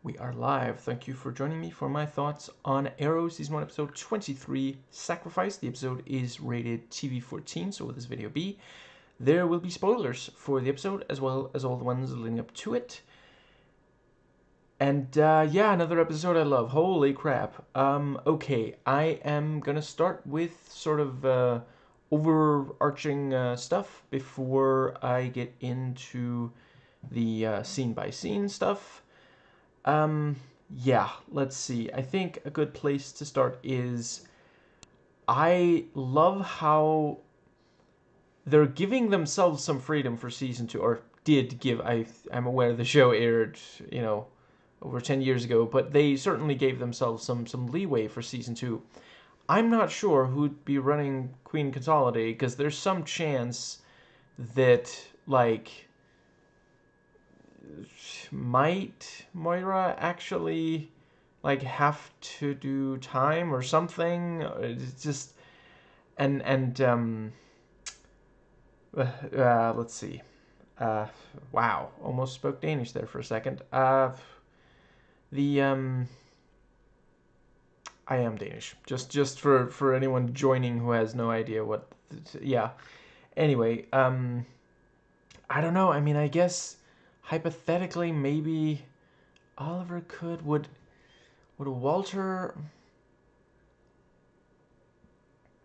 We are live. Thank you for joining me for my thoughts on Arrow Season 1, Episode 23, Sacrifice. The episode is rated TV-14, so will this video be? There will be spoilers for the episode, as well as all the ones leading up to it. And, yeah, another episode I love. Holy crap. Okay, I am gonna start with sort of, overarching, stuff before I get into the, scene-by-scene stuff. Yeah, let's see. I think a good place to start is I love how they're giving themselves some freedom for season 2, or did give. I'm aware the show aired, over 10 years ago, but they certainly gave themselves some leeway for season 2. I'm not sure who'd be running Queen Consolidated, because there's some chance that, like, might Moira actually like have to do time or something? It's just and let's see. Wow, almost spoke Danish there for a second. The I am Danish. Just for anyone joining who has no idea what. Yeah. Anyway, I don't know. I mean, I guess hypothetically, maybe Oliver could. Would Walter?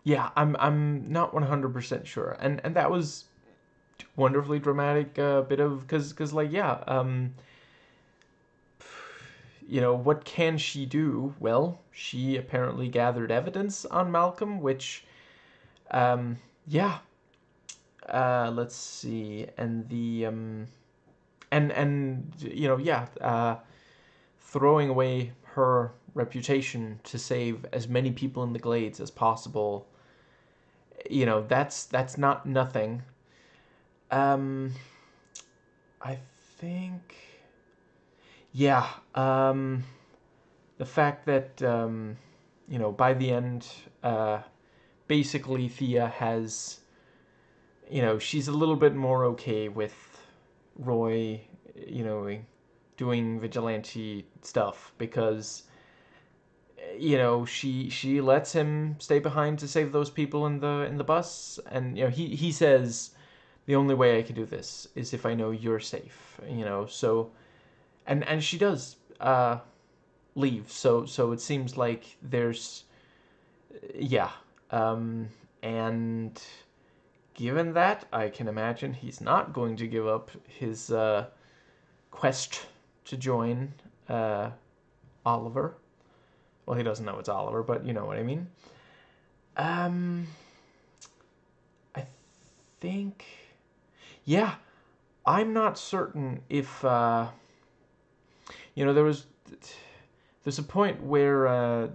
Yeah, I'm not 100% sure, and that was wonderfully dramatic bit of because like yeah what can she do? Well, she apparently gathered evidence on Malcolm, which yeah let's see, and the and yeah throwing away her reputation to save as many people in the Glades as possible. That's not nothing. Um, I think, yeah. The fact that by the end, basically Thea has, she's a little bit more okay with Roy, doing vigilante stuff because she lets him stay behind to save those people in the bus, and he says the only way I can do this is if I know you're safe. So and she does leave. So it seems like there's yeah, and given that, I can imagine he's not going to give up his quest to join Oliver. Well, he doesn't know it's Oliver, but you know what I mean. Um, I think, yeah, I'm not certain if there's a point where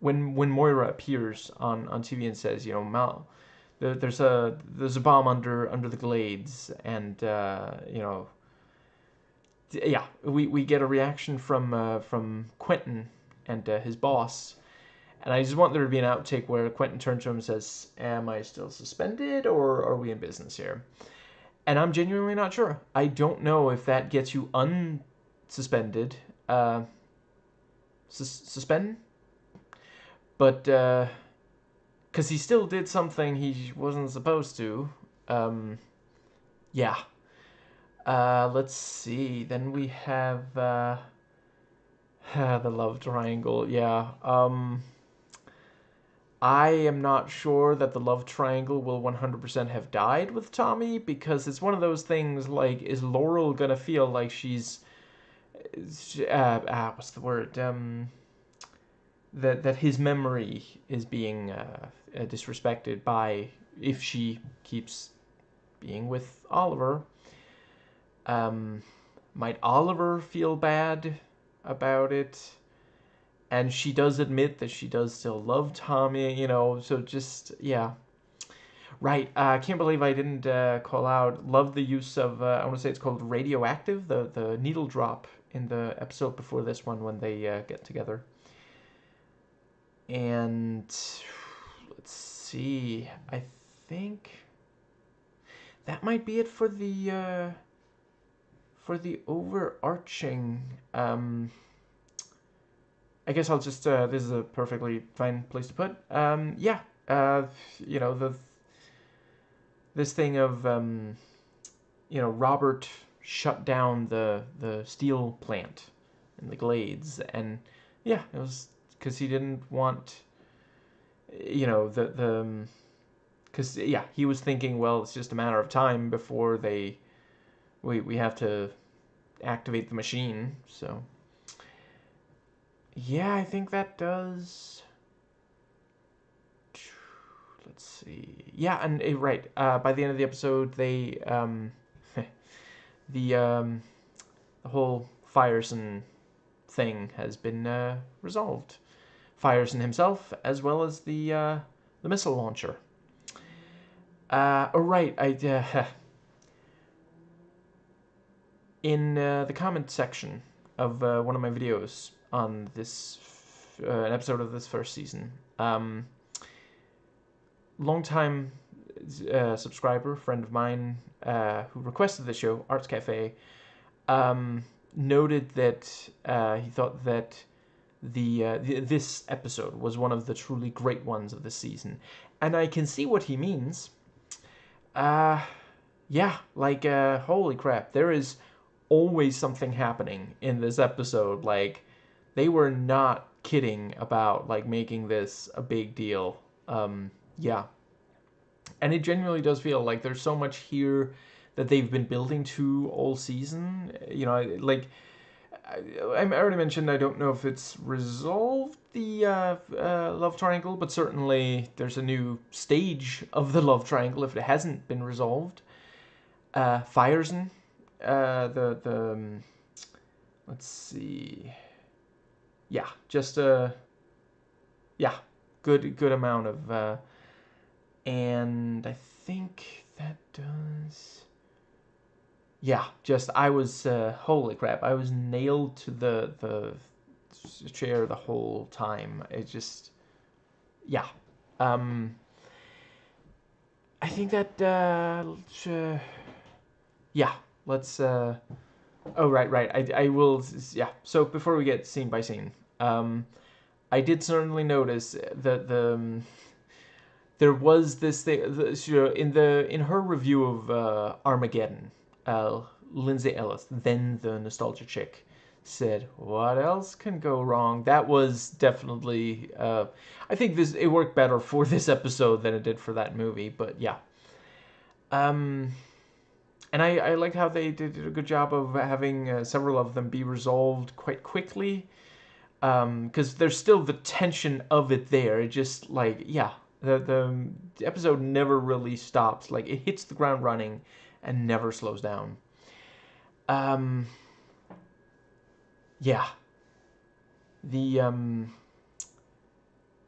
when Moira appears on TV and says Mal, there's a bomb under the Glades, and yeah, we get a reaction from Quentin and his boss. And I just want there to be an outtake where Quentin turns to him and says, "Am I still suspended, or are we in business here?" And I'm genuinely not sure. I don't know if that gets you unsuspended, suspend, but because he still did something he wasn't supposed to. Yeah. Let's see. Then we have the love triangle. Yeah. I am not sure that the love triangle will 100% have died with Tommy, because it's one of those things like, is Laurel gonna feel like she's what's the word, that his memory is being disrespected by, if she keeps being with Oliver. Might Oliver feel bad about it? And she does admit that she does still love Tommy, so just, yeah. Right, I can't believe I didn't call out, love the use of, I want to say it's called Radioactive, the needle drop in the episode before this one when they get together. And let's see, I think that might be it for the for the overarching, I guess I'll just, this is a perfectly fine place to put. Yeah, you know, this thing of, Robert shut down the steel plant in the Glades, and yeah, it was because he didn't want, the because yeah, he was thinking, well, it's just a matter of time before we have to activate the machine. So yeah, I think that does. Let's see. Yeah, and right. By the end of the episode, they the the whole Fireson thing has been resolved. Fireson himself, as well as the missile launcher. Oh right, I in the comment section of one of my videos on this an episode of this first season. Longtime subscriber, friend of mine, who requested the show, Arts Cafe, noted that he thought that this episode was one of the truly great ones of the season, and I can see what he means. Yeah, like holy crap, there is always something happening in this episode. Like, they were not kidding about like making this a big deal. Yeah, and it genuinely does feel like there's so much here that they've been building to all season. Like I already mentioned, I don't know if it's resolved the love triangle, but certainly there's a new stage of the love triangle if it hasn't been resolved. Fireson, the let's see, yeah, just yeah, good amount of, and I think that does. Yeah, just I was holy crap! I was nailed to the chair the whole time. It just, yeah. I think that yeah. Let's. Oh right. I will. Yeah. So before we get scene by scene, I did certainly notice that there was this thing. In her review of Armageddon, Lindsay Ellis, then the nostalgia chick, said, "What else can go wrong?" That was definitely. I think it worked better for this episode than it did for that movie. But yeah. And I liked how they did a good job of having several of them be resolved quite quickly. Because there's still the tension of it there. It just like yeah, the episode never really stops. Like it hits the ground running, and never slows down. Yeah. The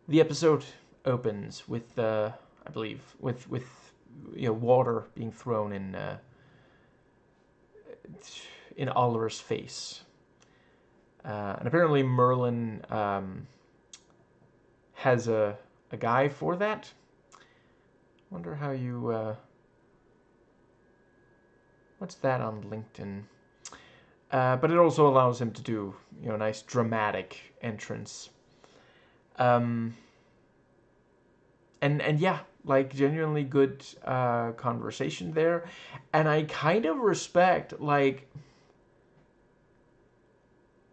the episode opens with I believe with water being thrown in Oliver's face. And apparently Merlin has a guy for that. Wonder how you what's that on LinkedIn? But it also allows him to do a nice dramatic entrance. And yeah, like genuinely good conversation there, and I kind of respect like.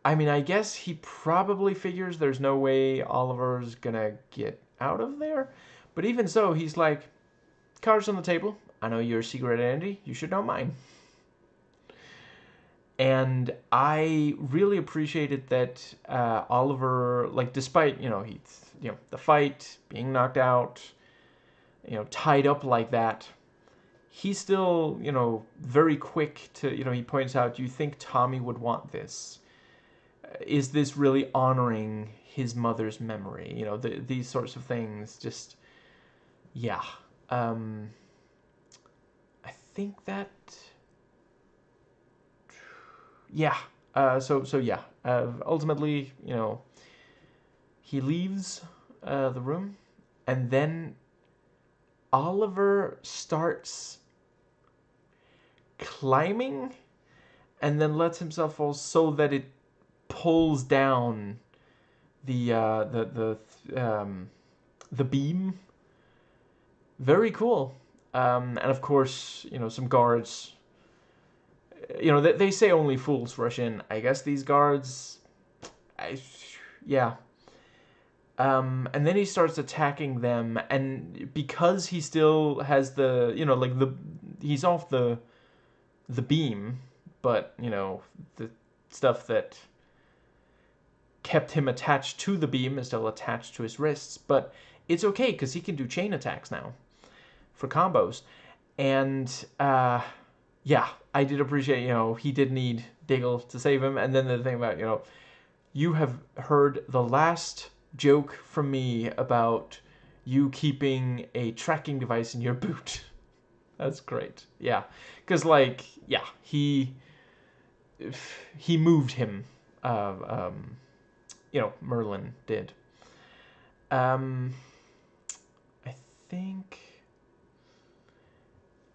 I mean, I guess he probably figures there's no way Oliver's gonna get out of there, but even so, he's like, cards on the table. I know your secret identity. You should know mine. And I really appreciated that Oliver, like, despite the fight, being knocked out, tied up like that, he's still very quick to he points out, do you think Tommy would want this? Is this really honoring his mother's memory? These sorts of things. Just yeah. I think that. Yeah. So yeah. Ultimately, he leaves the room, and then Oliver starts climbing and then lets himself fall so that it pulls down the beam. Very cool. And of course, some guards. They say only fools rush in. I guess these guards. Yeah. And then he starts attacking them, and because he still has he's off the beam, but the stuff that kept him attached to the beam is still attached to his wrists. But it's okay because he can do chain attacks now for combos, and yeah, I did appreciate he did need Diggle to save him, and then the thing about you have heard the last joke from me about you keeping a tracking device in your boot. That's great. Yeah, because he moved him. Merlin did. I think.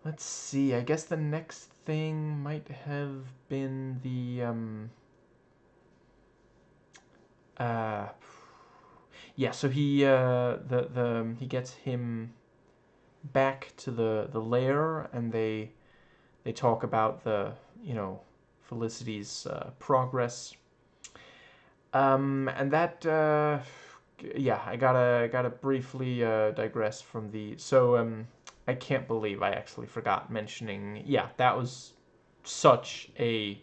Let's see. I guess the next thing might have been the yeah. So he he gets him back to the lair, and they talk about the Felicity's progress. And that yeah, I gotta briefly digress from the I can't believe I actually forgot mentioning. Yeah, that was such a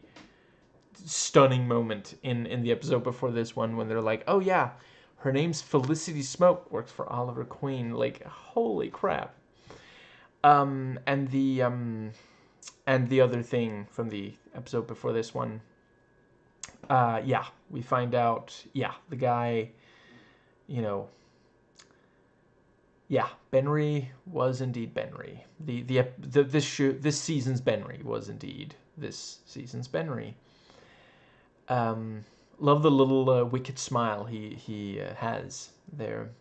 stunning moment in the episode before this one when they're like, oh yeah, her name's Felicity Smoke, works for Oliver Queen. Like, holy crap. And the other thing from the episode before this one, yeah, we find out, yeah, the guy, yeah, Benry was indeed Benry. This season's Benry was indeed this season's Benry. Love the little wicked smile he has there.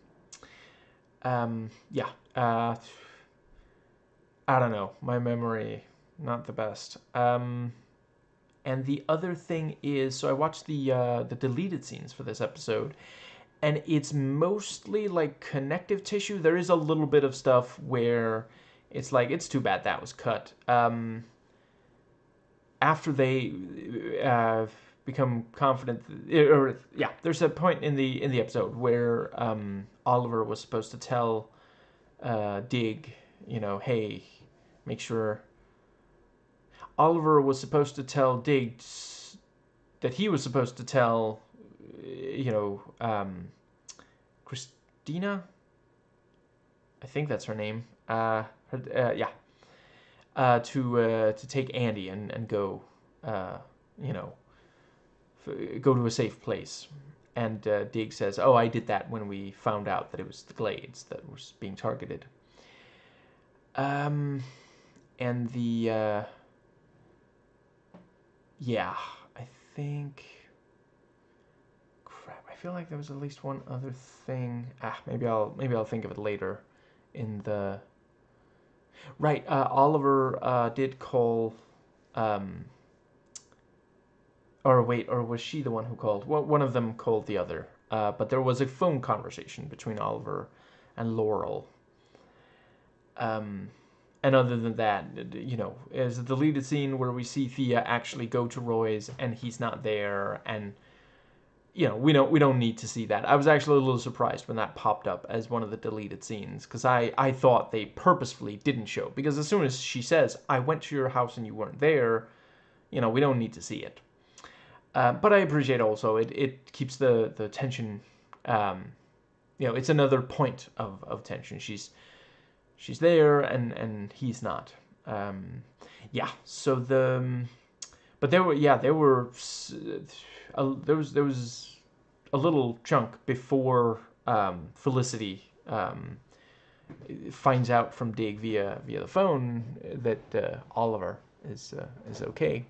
Yeah. I don't know. My memory, not the best. And the other thing is, so I watched the deleted scenes for this episode, and it's mostly like connective tissue. There is a little bit of stuff where it's like, it's too bad that was cut. After they become confident, or yeah, there's a point in the episode where Oliver was supposed to tell Dig, hey, make sure. Oliver was supposed to tell Dig that he was supposed to tell, Christina. I think that's her name. Yeah. To take Andy and go, go to a safe place. And Dig says, "Oh, I did that when we found out that it was the Glades that was being targeted." And the yeah, I think. Crap, I feel like there was at least one other thing. Maybe I'll think of it later, in the. Right, Oliver did call. Or wait, or was she the one who called? Well, one of them called the other. But there was a phone conversation between Oliver and Laurel. And other than that, is a deleted scene where we see Thea actually go to Roy's and he's not there, and we don't need to see that. I was actually a little surprised when that popped up as one of the deleted scenes, because I thought they purposefully didn't show, because as soon as she says, "I went to your house and you weren't there," we don't need to see it. But I appreciate also it keeps the tension. It's another point of tension. She's there and he's not. Yeah. So but there were there was a little chunk before Felicity finds out from Dig via the phone that Oliver is okay.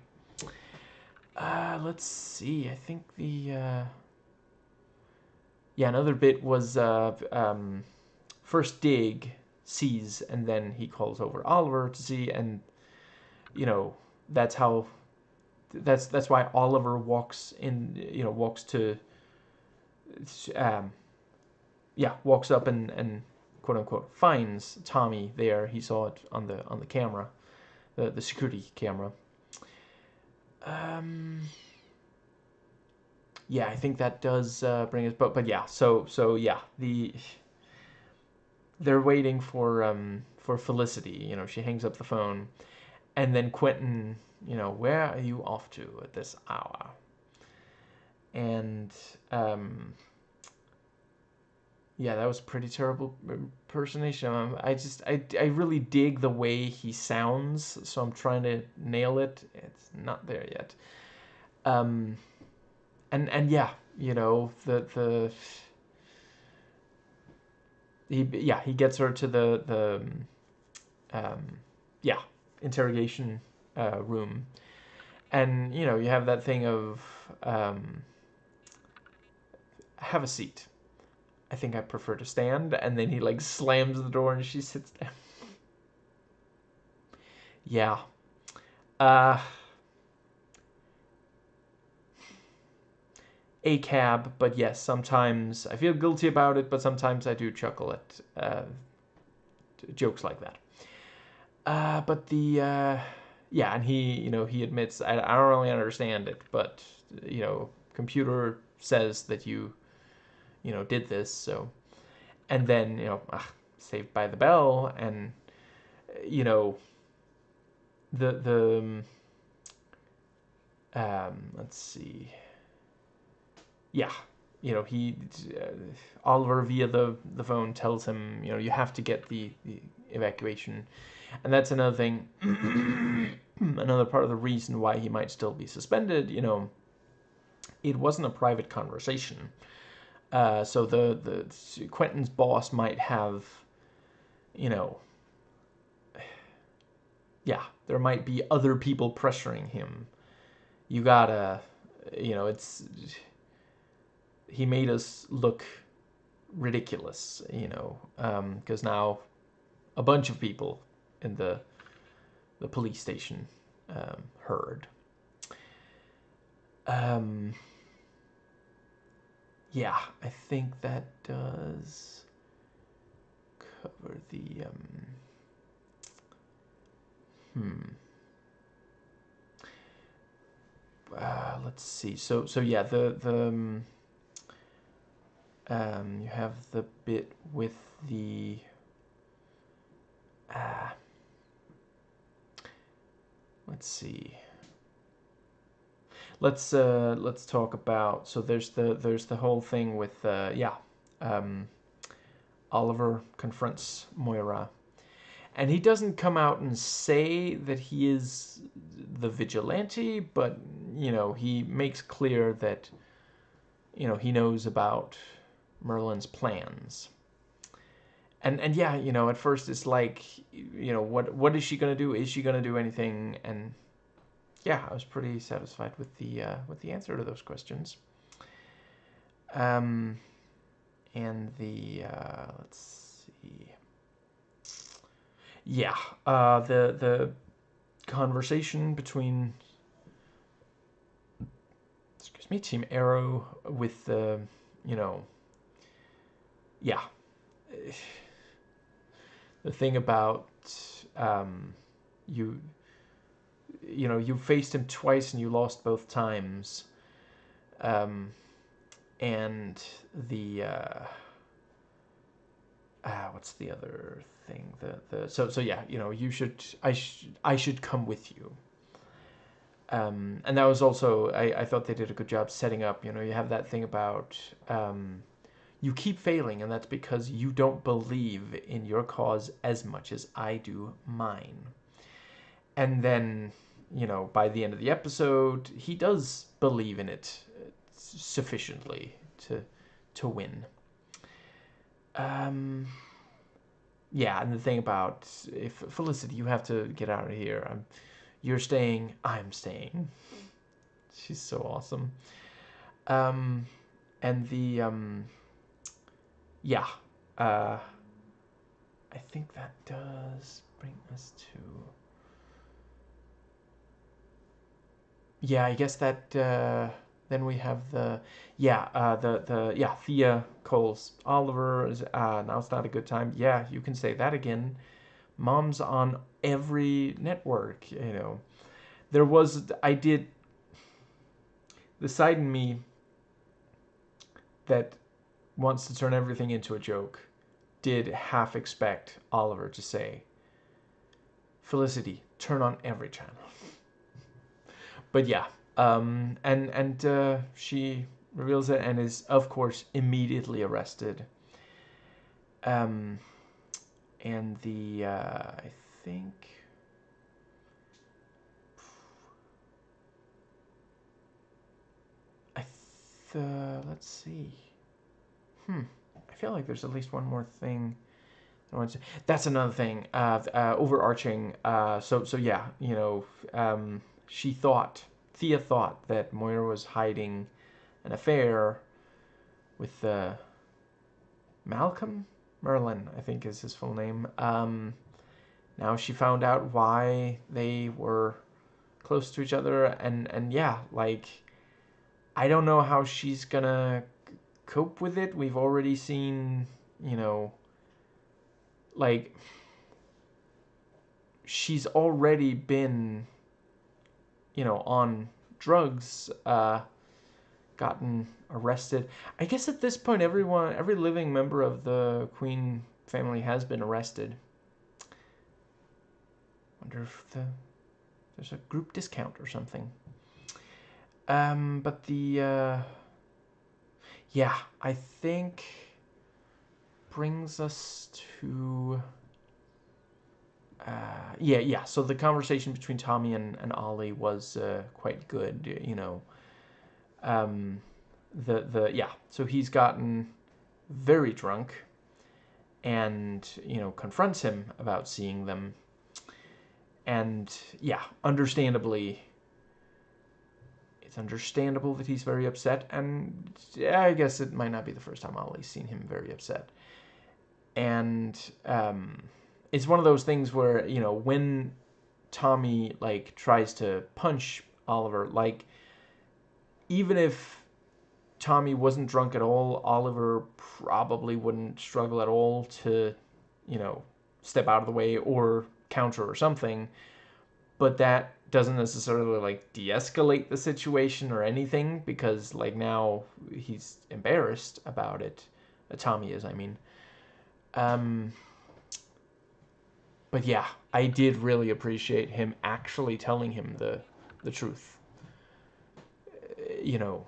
Let's see. I think the another bit was first Dig sees, and then he calls over Oliver to see, and that's how that's why Oliver walks in, walks to, um, walks up and quote unquote finds Tommy there. He saw it on the camera, the security camera. Yeah, I think that does bring us, but yeah, so yeah, they're waiting for Felicity. She hangs up the phone, and then Quentin, where are you off to at this hour? And yeah, that was a pretty terrible impersonation. I really dig the way he sounds, so I'm trying to nail it. It's not there yet. And yeah, the he gets her to the yeah, interrogation room, and you have that thing of have a seat. I think I prefer to stand, and then he like slams the door and she sits down. Yeah. Uh a cab, but yes, sometimes I feel guilty about it, but sometimes I do chuckle at jokes like that. But yeah, and he admits I don't really understand it, but computer says that you did this, so. And then Saved by the Bell, and you know the let's see, yeah, he Oliver via the phone tells him you have to get the evacuation, and that's another thing. Another part of the reason why he might still be suspended. It wasn't a private conversation. So the Quentin's boss might have, yeah, there might be other people pressuring him. You gotta, it's he made us look ridiculous, because now a bunch of people in the police station heard. Yeah, I think that does cover the let's see. So yeah, the you have the bit with the let's see. Let's talk about. So there's the whole thing with Oliver confronts Moira, and he doesn't come out and say that he is the vigilante, but he makes clear that he knows about Merlin's plans. And yeah, at first it's like, what is she gonna do? Is she gonna do anything? And yeah, I was pretty satisfied with the answer to those questions. And the let's see, yeah, the conversation between, excuse me, Team Arrow with the yeah, the thing about you you faced him twice and you lost both times, and the what's the other thing, so yeah, you should I should come with you. And that was also, I thought they did a good job setting up, you have that thing about you keep failing, and that's because you don't believe in your cause as much as I do mine. And then, by the end of the episode, he does believe in it sufficiently to win. Yeah, and the thing about, if Felicity, you have to get out of here. You're staying, I'm staying. She's so awesome. And the yeah, I think that does bring us to, yeah, I guess that then we have the Thea calls Oliver. Now it's not a good time. Yeah, you can say that again. Mom's on every network. There was I did the side in me that wants to turn everything into a joke did half expect Oliver to say, Felicity, turn on every channel. But yeah, and she reveals it and is, of course, immediately arrested. Um, and I think, let's see. I feel like there's at least one more thing. That's another thing. Overarching. So yeah, she thought, Thea thought that Moira was hiding an affair with Malcolm Merlin, I think is his full name. Now she found out why they were close to each other, and yeah, like I don't know how she's gonna cope with it. We've already seen, like she's already been, on drugs, gotten arrested. I guess at this point, every living member of the Queen family has been arrested. Wonder if there's a group discount or something. But yeah, I think brings us to yeah. So the conversation between Tommy and Ollie was quite good. Yeah. So he's gotten very drunk, and confronts him about seeing them, and yeah, understandably. It's understandable that he's very upset, and yeah, I guess it might not be the first time Ollie's seen him very upset. And it's one of those things where when Tommy like tries to punch Oliver, like even if Tommy wasn't drunk at all, Oliver probably wouldn't struggle at all to step out of the way or counter or something. But that doesn't necessarily like de-escalate the situation or anything, because like now he's embarrassed about it. Tommy is, I mean. Um, but yeah, I did really appreciate him actually telling him the truth. You know,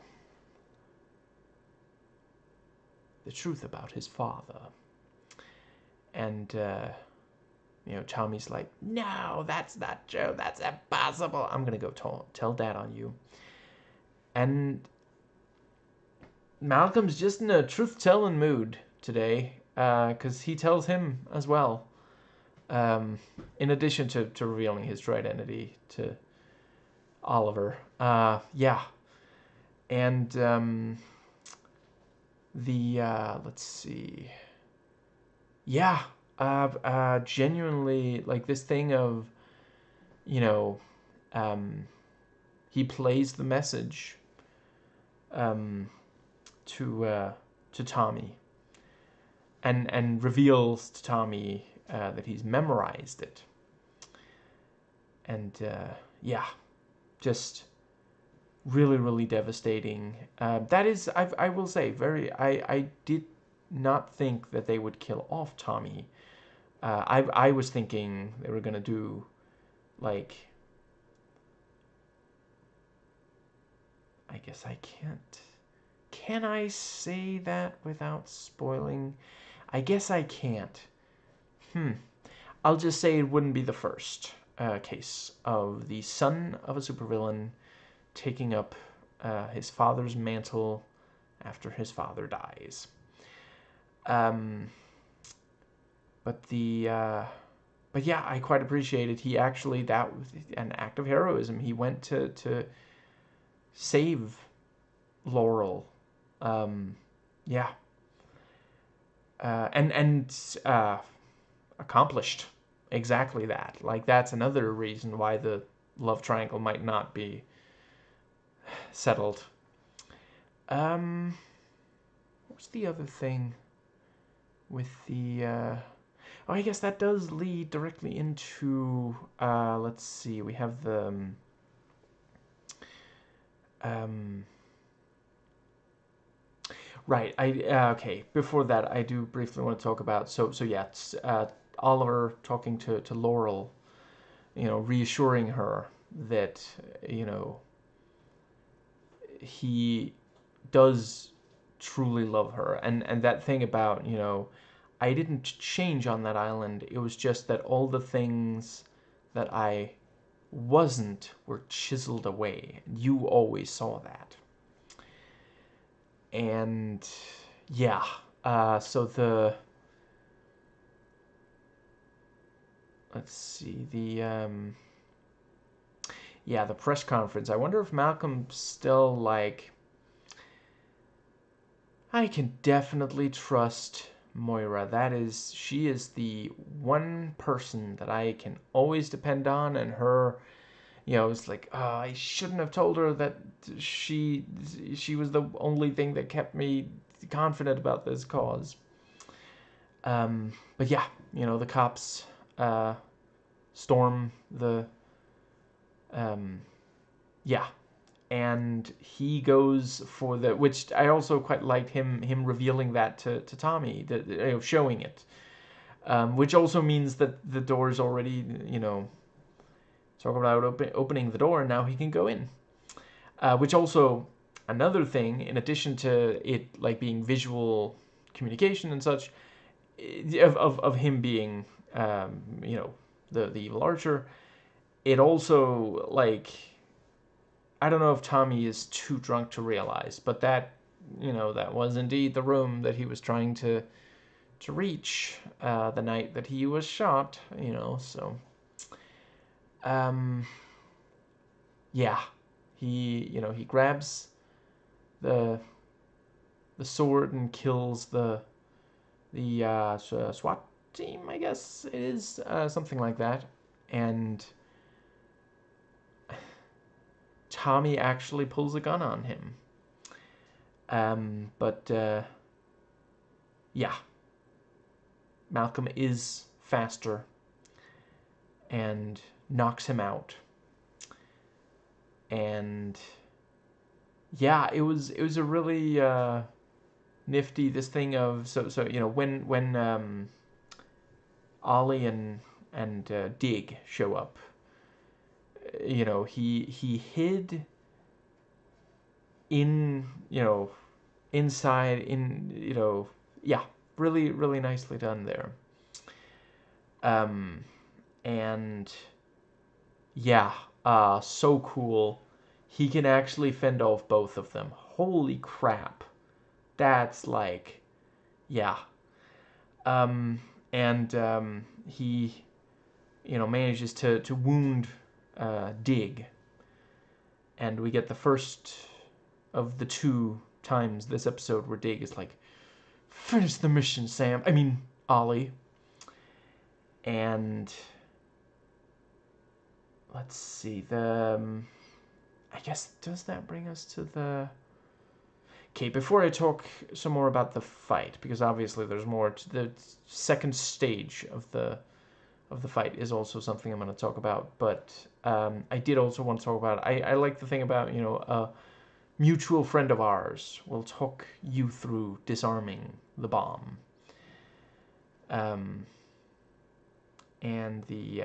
the truth about his father. And Tommy's like, no, that's not true. That's impossible. I'm gonna go tell Dad on you. And Malcolm's just in a truth-telling mood today, because he tells him as well. In addition to revealing his true identity to Oliver. Yeah. And let's see. Yeah. Genuinely, like this thing of, you know, he plays the message to Tommy, and reveals to Tommy that he's memorized it. And yeah, just really devastating. That is, I will say, I did not think that they would kill off Tommy. I was thinking they were gonna do like, I guess I can't. Can I say that without spoiling? I guess I can't. I'll just say it wouldn't be the first case of the son of a supervillain taking up his father's mantle after his father dies. But but yeah, I quite appreciated. He actually, that was an act of heroism. He went to save Laurel. Yeah. And accomplished exactly that. Like that's another reason why the love triangle might not be settled. What's the other thing with the? Oh, I guess that does lead directly into. Let's see. We have the. Um, right. Okay. Before that, I do briefly want to talk about. So yeah. It's, Oliver talking to Laurel. Reassuring her that he does truly love her, and that thing about I didn't change on that island. It was just that all the things that I wasn't were chiseled away. You always saw that. And yeah, so let's see, the press conference. I wonder if Malcolm's still like, I can definitely trust Moira. She is the one person that I can always depend on, and her, it's like, I shouldn't have told her that she was the only thing that kept me confident about this cause. But yeah, the cops storm the, yeah, and he goes for the, which I also quite liked him revealing that to Tommy, showing it, which also means that the door's already, talk about opening the door, and now he can go in, which also, another thing, in addition to it like being visual communication and such, of him being, the evil archer, it also, like, I don't know if Tommy is too drunk to realize, but that, that was indeed the room that he was trying to reach the night that he was shot, so. Yeah, he grabs the sword and kills the SWAT team, I guess it is, something like that, and Tommy actually pulls a gun on him. But yeah, Malcolm is faster and knocks him out. And yeah, it was a really nifty, this thing of, so when Ollie and Dig show up, he hid in, inside, yeah, really, really nicely done there. And yeah, so cool. He can actually fend off both of them. Holy crap. That's like, yeah. And he, manages to wound Dig. And we get the first of the two times this episode where Dig is like, finish the mission, Sam. I mean, Ollie. And let's see, I guess, does that bring us to the... Okay, before I talk some more about the fight, because obviously there's more to the second stage of the fight is also something I'm going to talk about, but I did also want to talk about, I like the thing about, a mutual friend of ours will talk you through disarming the bomb. And the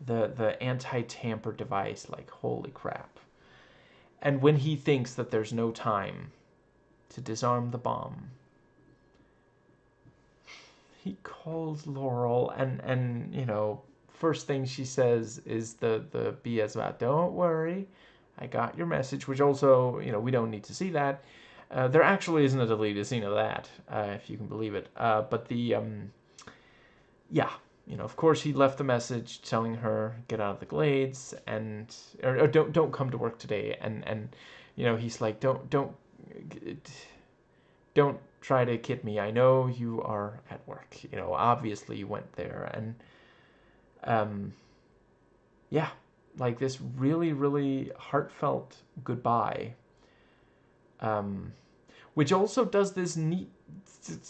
the anti-tamper device, like, holy crap. And when he thinks that there's no time to disarm the bomb, he calls Laurel, and first thing she says is the BS about, don't worry, I got your message, which also, we don't need to see that. There actually isn't a deleted scene of that, if you can believe it. But the, yeah, of course he left the message telling her, get out of the glades, and, or don't come to work today, and he's like, don't try to kid me. I know you are at work. Obviously you went there, and yeah, like this really, really heartfelt goodbye, um, which also does this neat.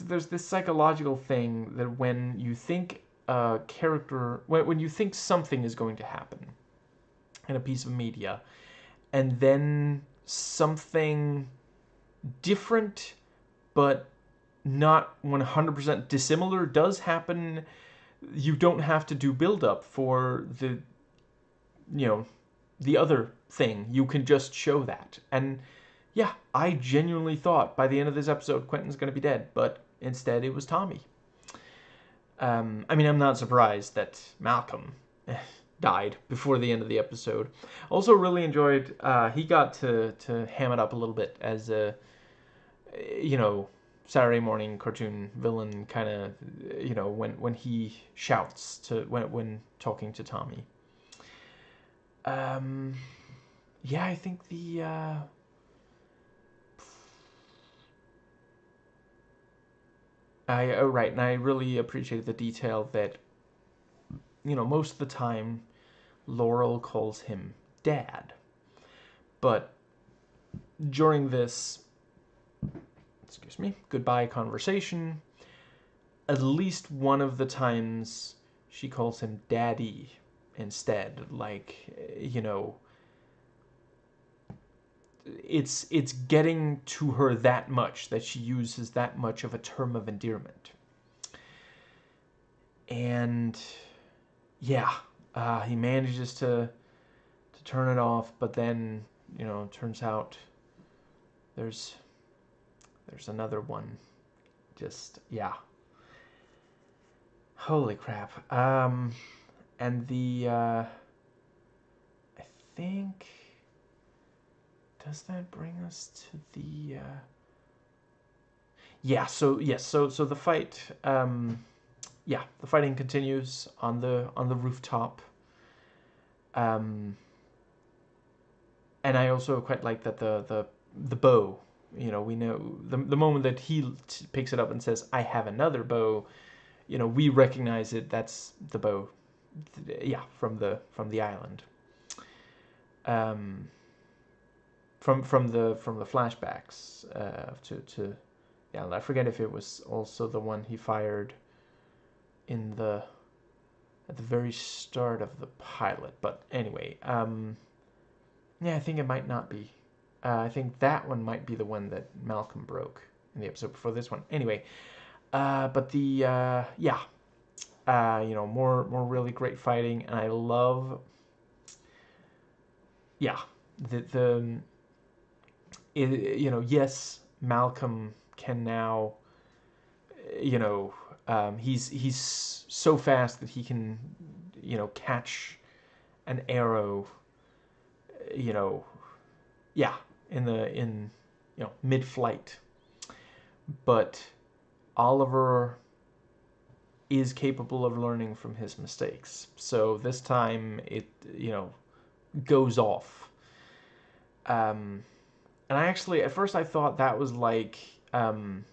There's this psychological thing that when you think a character, when you think something is going to happen in a piece of media, and then something different but not 100% dissimilar does happen, you don't have to do build up for the, you know, the other thing. You can just show that. And yeah, I genuinely thought by the end of this episode Quentin's going to be dead, but instead it was Tommy. I mean, I'm not surprised that Malcolm died before the end of the episode. Also, really enjoyed. He got to ham it up a little bit as a, you know, Saturday morning cartoon villain kind of, you know, when he shouts to when talking to Tommy. Yeah, I think the right, and I really appreciated the detail that, you know, most of the time Laurel calls him Dad, but during this, excuse me, goodbye conversation, at least one of the times she calls him Daddy instead. Like, you know, it's getting to her that much that she uses that much of a term of endearment. And yeah, he manages to turn it off, but then, you know, turns out there's another one. Just, yeah. Holy crap. And the I think, does that bring us to the yeah, so yes, so the fight, yeah, the fighting continues on the rooftop. And I also quite like that the bow, you know, we know the moment that he picks it up and says, "I have another bow," you know, we recognize it. That's the bow, yeah, from the island. From the flashbacks to yeah, I forget if it was also the one he fired in the at the very start of the pilot, but anyway, yeah, I think it might not be. I think that one might be the one that Malcolm broke in the episode before this one. Anyway, but the yeah, you know, more really great fighting, and I love, yeah, the you know, yes, Malcolm can now, you know, he's so fast that he can, you know, catch an arrow, you know, yeah, in you know, mid-flight, but Oliver is capable of learning from his mistakes. So this time it, you know, goes off. And I actually, at first I thought that was like gonna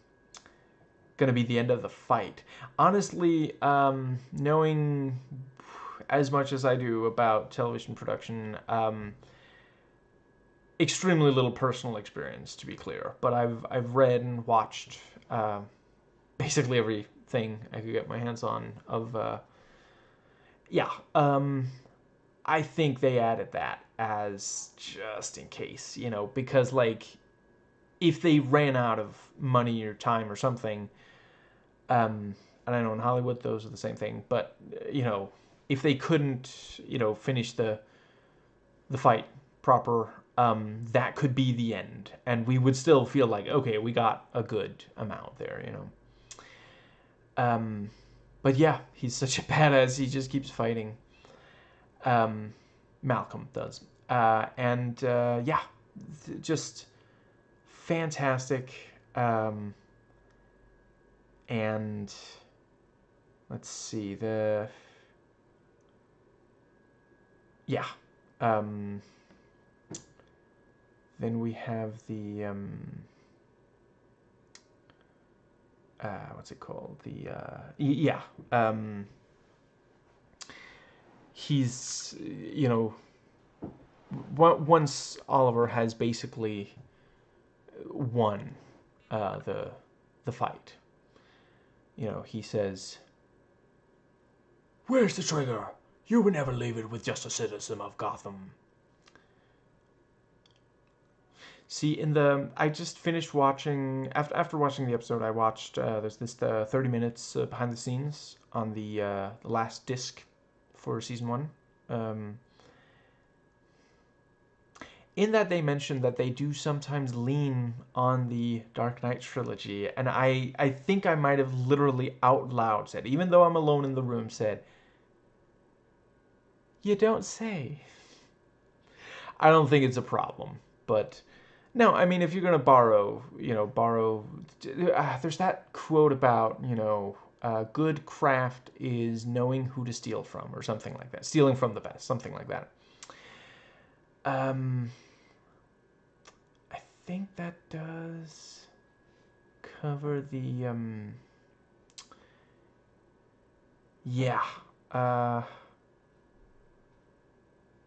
be the end of the fight. Honestly, knowing as much as I do about television production, extremely little personal experience, to be clear, but I've read and watched basically everything I could get my hands on of yeah, I think they added that as just in case, you know, because like if they ran out of money or time or something, and I know in Hollywood those are the same thing, but you know, if they couldn't, you know, finish the fight proper, that could be the end, and we would still feel like, okay, we got a good amount there, you know. But yeah, he's such a badass. He just keeps fighting. Malcolm does, and yeah, just fantastic. And let's see the yeah. Then we have the what's it called? The yeah. He's, you know, once Oliver has basically won the fight, he says, "Where's the trigger? You would never leave it with just a citizen of Gotham." See, I just finished watching, after watching the episode, I watched, there's this 30 minutes behind the scenes on the last disc for season 1. In that they mentioned that they do sometimes lean on the Dark Knight trilogy, and I think I might have literally out loud said, even though I'm alone in the room, said, "You don't say." I don't think it's a problem, but no, I mean, if you're gonna borrow, there's that quote about, good craft is knowing who to steal from, or something like that. Stealing from the best, something like that. I think that does cover the, yeah.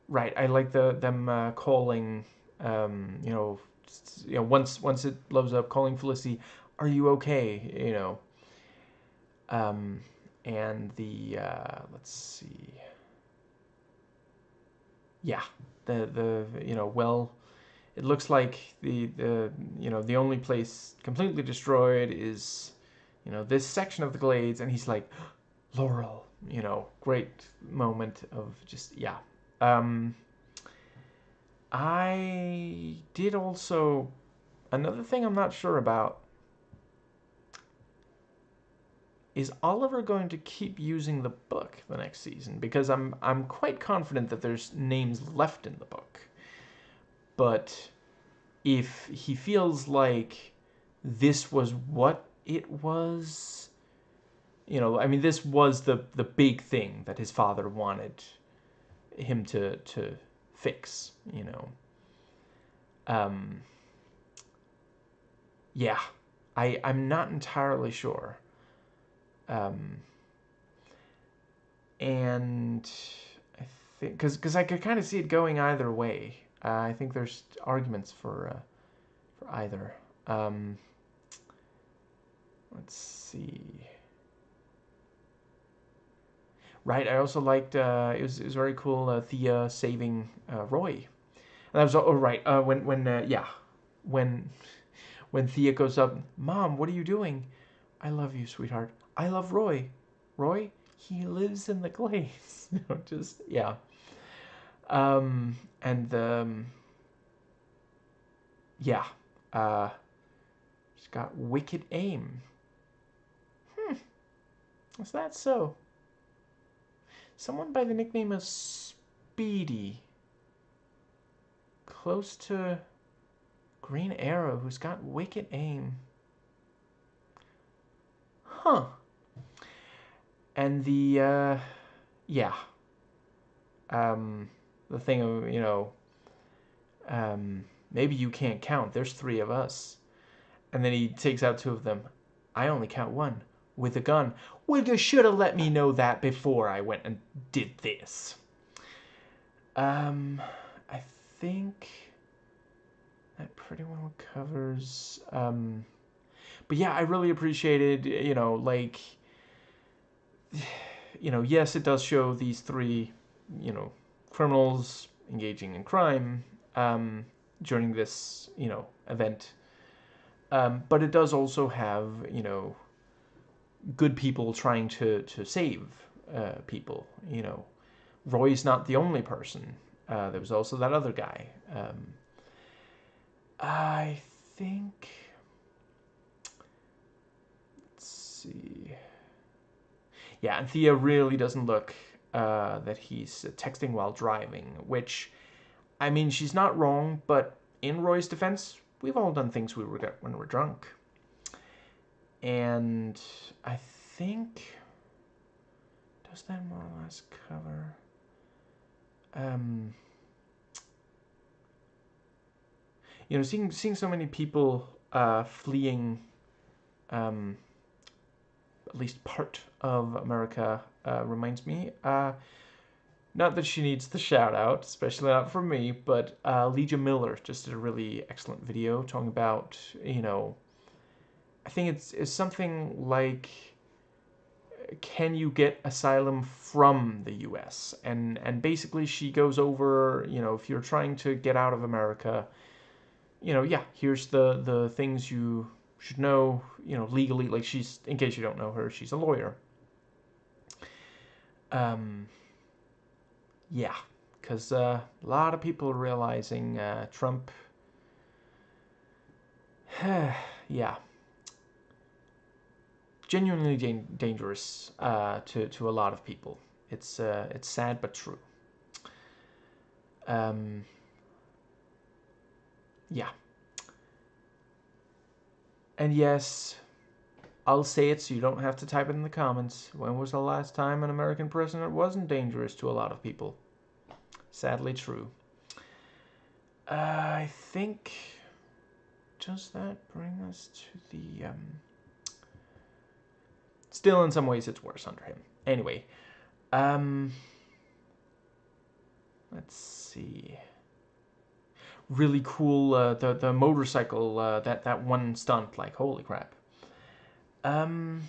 Right, I like them calling, once it blows up, calling Felicity, "Are you okay?" And the let's see, yeah, well, it looks like the only place completely destroyed is, this section of the Glades, and he's like, "Laurel," great moment of just, yeah. I did also, another thing I'm not sure about, is Oliver going to keep using the book the next season? Because I'm quite confident that there's names left in the book. But if he feels like this was what it was, I mean, this was the big thing that his father wanted him to fix, yeah, I'm not entirely sure. And I think, because I could kind of see it going either way. I think there's arguments for either. Let's see. Right, I also liked, it was very cool, Thea saving Roy. And that was, oh, right, when Thea goes up, "Mom, what are you doing?" "I love you, sweetheart. I love Roy." "Roy? He lives in the Glades." Just, yeah. And, yeah. She's got wicked aim. Is that so? Someone by the nickname of Speedy. Close to Green Arrow, who's got wicked aim. Huh. And the, yeah. The thing of, maybe you can't count. There's 3 of us. And then he takes out 2 of them. "I only count 1. With a gun." "Well, you should have let me know that before I went and did this." I think that pretty well covers, but yeah, I really appreciated, yes, it does show these 3, criminals engaging in crime, during this, event. But it does also have, good people trying to save people. Roy's not the only person. There was also that other guy. I think. Let's see. Yeah, and Thea really doesn't look that he's texting while driving, which, I mean, she's not wrong, but in Roy's defense, we've all done things we regret when we're drunk. And I think, does that more or less cover? Seeing so many people fleeing, at least part of America, reminds me. Not that she needs the shout out, especially not from me, but Legia Miller just did a really excellent video talking about, I think it's something like, can you get asylum from the U.S.? And basically she goes over, if you're trying to get out of America, yeah, here's the things you should know, legally. Like, she's, in case you don't know her, she's a lawyer. Yeah, because a lot of people are realizing Trump, yeah, genuinely dangerous to a lot of people. It's sad but true. Yeah, and yes, I'll say it so you don't have to type it in the comments. When was the last time an American president wasn't dangerous to a lot of people? Sadly true. I think, does that bring us to the still in some ways it's worse under him. Anyway, let's see. Really cool, the motorcycle, that one stunt, like, holy crap. I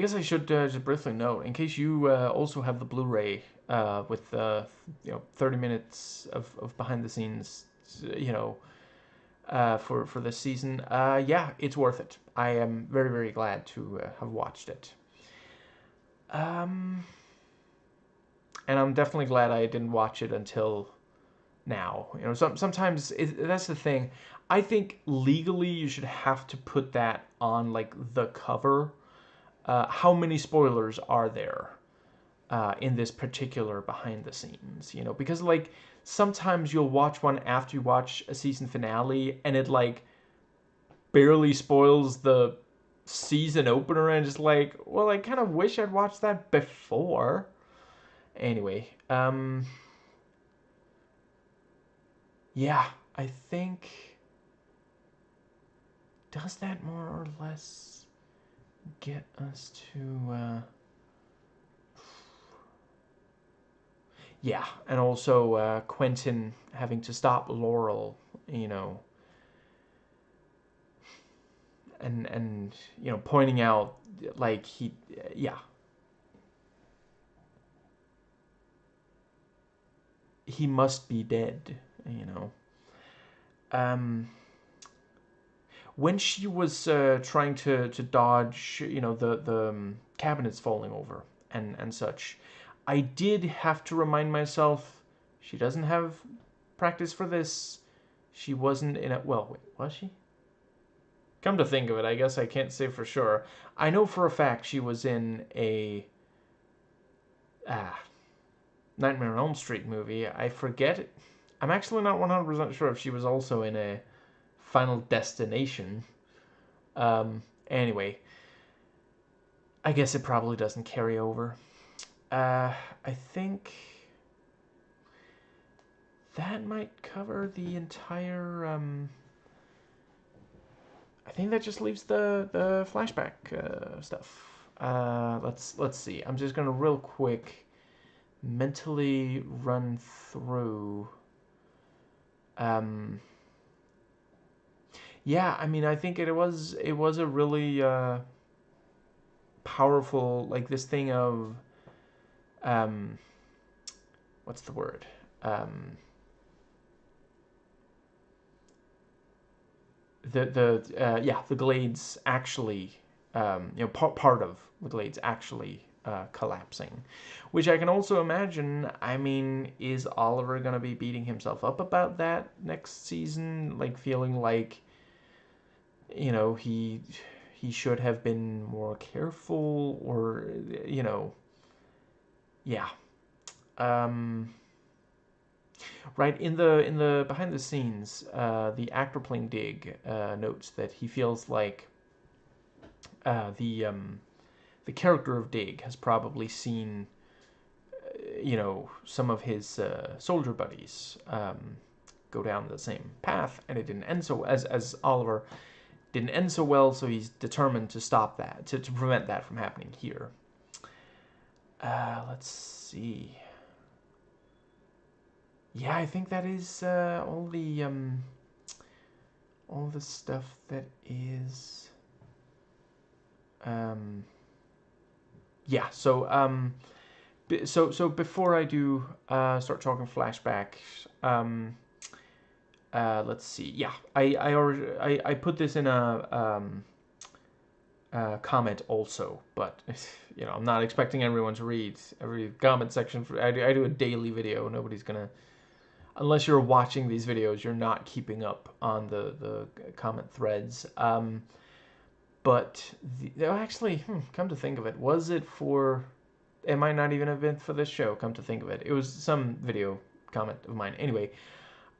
guess I should just briefly note, in case you also have the Blu-ray with 30 minutes of behind the scenes, for this season. Yeah, it's worth it. I am very, very glad to have watched it. And I'm definitely glad I didn't watch it until now. Sometimes that's the thing. I think legally you should have to put that on, like, the cover. How many spoilers are there in this particular behind the scenes? Because, like, sometimes you'll watch one after you watch a season finale and it, like, barely spoils the season opener, and just like, well, I kind of wish I'd watched that before. Anyway, yeah, I think, does that more or less get us to yeah, and also Quentin having to stop Laurel, and pointing out, like, yeah, he must be dead, when she was trying to dodge, the cabinets falling over and such, I did have to remind myself, she doesn't have practice for this. She wasn't in a, well, wait, was she? Come to think of it, I guess I can't say for sure. I know for a fact she was in a Nightmare on Elm Street movie. I forget it. I'm actually not 100% sure if she was also in a Final Destination. Anyway, I guess it probably doesn't carry over. I think that might cover the entire. I think that just leaves the flashback stuff. Let's see. I'm just gonna real quick mentally run through. Yeah, I mean, I think it was a really powerful, like, this thing of what's the word? The Glades actually, part of the Glades actually collapsing, which I can also imagine. I mean, is Oliver gonna be beating himself up about that next season, like, feeling like, he should have been more careful, or yeah. Right, in the behind the scenes, the actor playing Dig notes that he feels like the character of Dig has probably seen some of his soldier buddies go down the same path, and it didn't end so, as Oliver didn't end so well, so he's determined to stop that, to prevent that from happening here. Let's see. Yeah, I think that is all the stuff that is yeah. So before I do start talking flashbacks, let's see. Yeah, I already I put this in a comment also, but you know I'm not expecting everyone to read every comment section. I do a daily video. Nobody's gonna, unless you're watching these videos, you're not keeping up on the comment threads. But actually, come to think of it, was it for? It might not even have been for this show. Come to think of it, it was some video comment of mine. Anyway,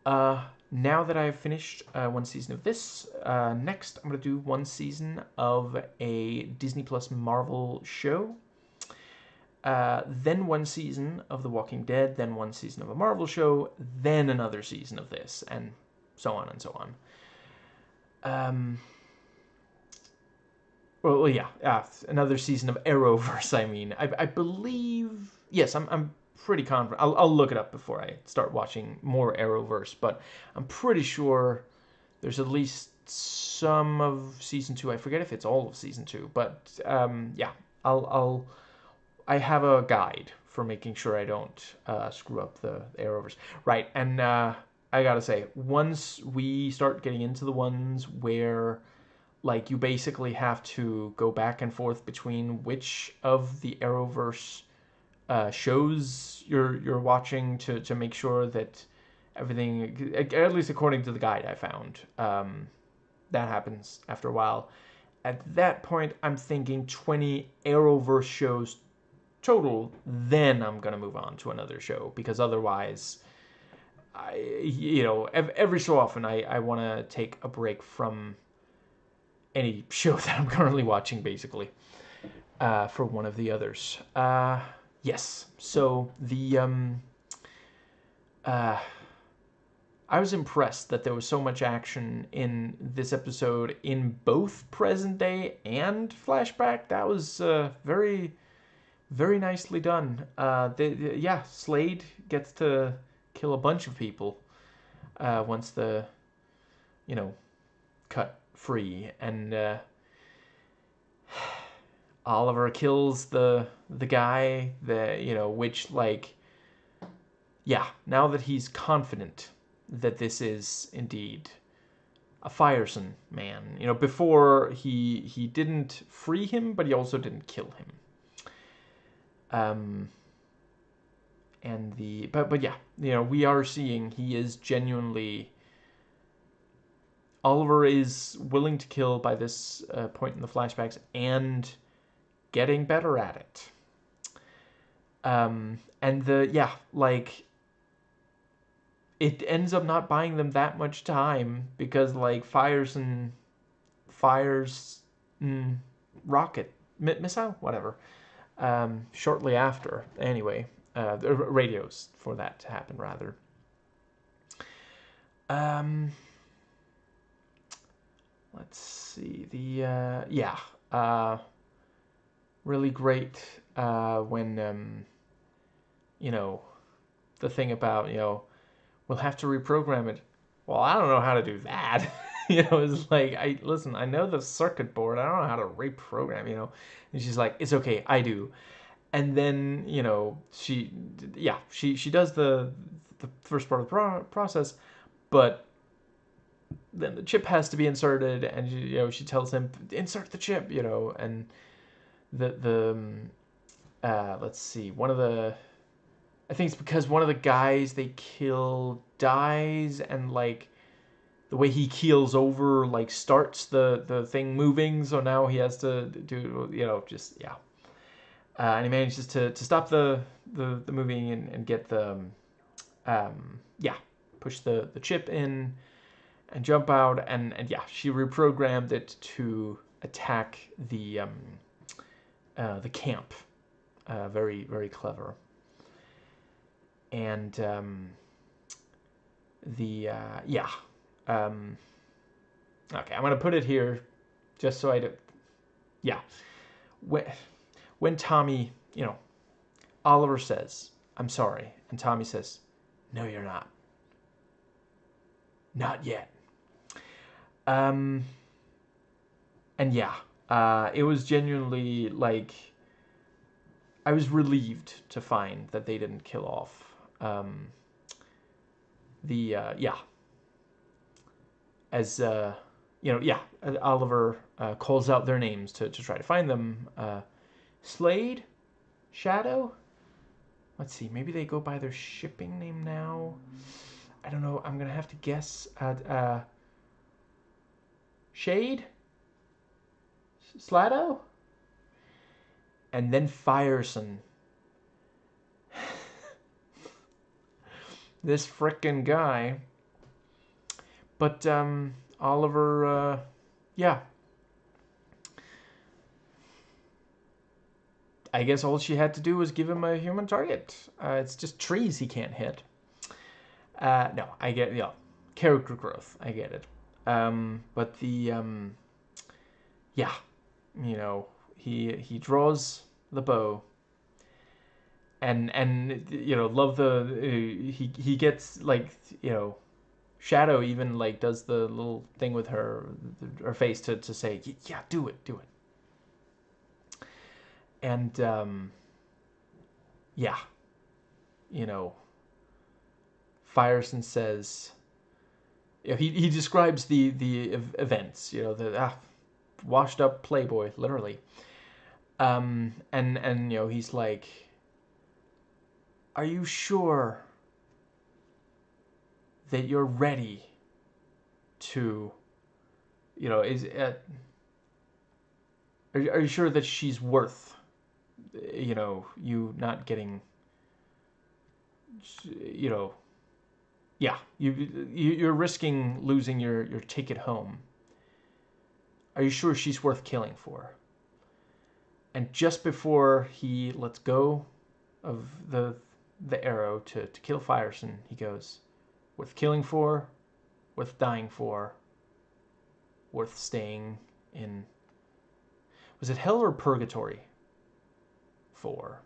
now that I've finished one season of this, next I'm gonna do one season of a Disney Plus Marvel show. Then one season of The Walking Dead, then one season of a Marvel show, then another season of this, and so on and so on. Well, yeah, another season of Arrowverse. I mean, I believe, yes, I'm pretty confident. I'll look it up before I start watching more Arrowverse, but I'm pretty sure there's at least some of season 2. I forget if it's all of season 2, but yeah, I have a guide for making sure I don't screw up the Arrowverse. Right, and I gotta say, once we start getting into the ones where like you basically have to go back and forth between which of the Arrowverse shows you're watching to make sure that everything, at least according to the guide I found, that happens after a while. At that point, I'm thinking 20 Arrowverse shows total. Then I'm gonna move on to another show, because otherwise, every so often I want to take a break from any show that I'm currently watching, basically, for one of the others. Yes, so I was impressed that there was so much action in this episode in both present day and flashback. That was very, very nicely done. Yeah, Slade gets to kill a bunch of people once the, cut free, and Oliver kills the guy that, which, like, yeah, now that he's confident that this is indeed a Fireson man. Before he didn't free him, but he also didn't kill him. But yeah, we are seeing he is genuinely, Oliver is willing to kill by this point in the flashbacks and getting better at it. It ends up not buying them that much time, because like fires rocket missile, whatever, shortly after. Anyway, the radios for that to happen, rather. Let's see, really great when the thing about, we'll have to reprogram it. Well, I don't know how to do that. It's like, I know the circuit board. I don't know how to reprogram, And she's like, it's okay, I do. And then, she does the first part of the process, but then the chip has to be inserted, and she tells him, insert the chip, and let's see, I think it's because one of the guys they kill dies, and like the way he keels over like starts the thing moving, so now he has to do, and he manages to stop the moving, and get the push the chip in and jump out, and she reprogrammed it to attack the camp. Very, very clever. And okay, I'm gonna put it here just so I do. Yeah, when Tommy, Oliver says, "I'm sorry," and Tommy says, "No, you're not. Not yet." Um, and yeah, it was genuinely like I was relieved to find that they didn't kill off yeah, as Oliver calls out their names to try to find them. Slade, Shadow. Let's see, maybe they go by their shipping name now. I don't know. I'm gonna have to guess at Shade, Slado, and then Fireson. This frickin' guy. But Oliver, yeah. I guess all she had to do was give him a human target. It's just trees he can't hit. No, I get, yeah, character growth. I get it. But the yeah, he draws the bow, and love the he gets like Shadow even like does the little thing with her face to say, yeah, do it. And yeah, you know, Fireson says, he describes the events, the washed up playboy, literally. And he's like, "Are you sure that you're ready to, is are you sure that she's worth, you not getting, you know, yeah, you're risking losing your ticket home. Are you sure she's worth killing for?" And just before he lets go of the arrow to kill Fireson, he goes, "Worth killing for, worth dying for, worth staying in." Was it hell or purgatory? For.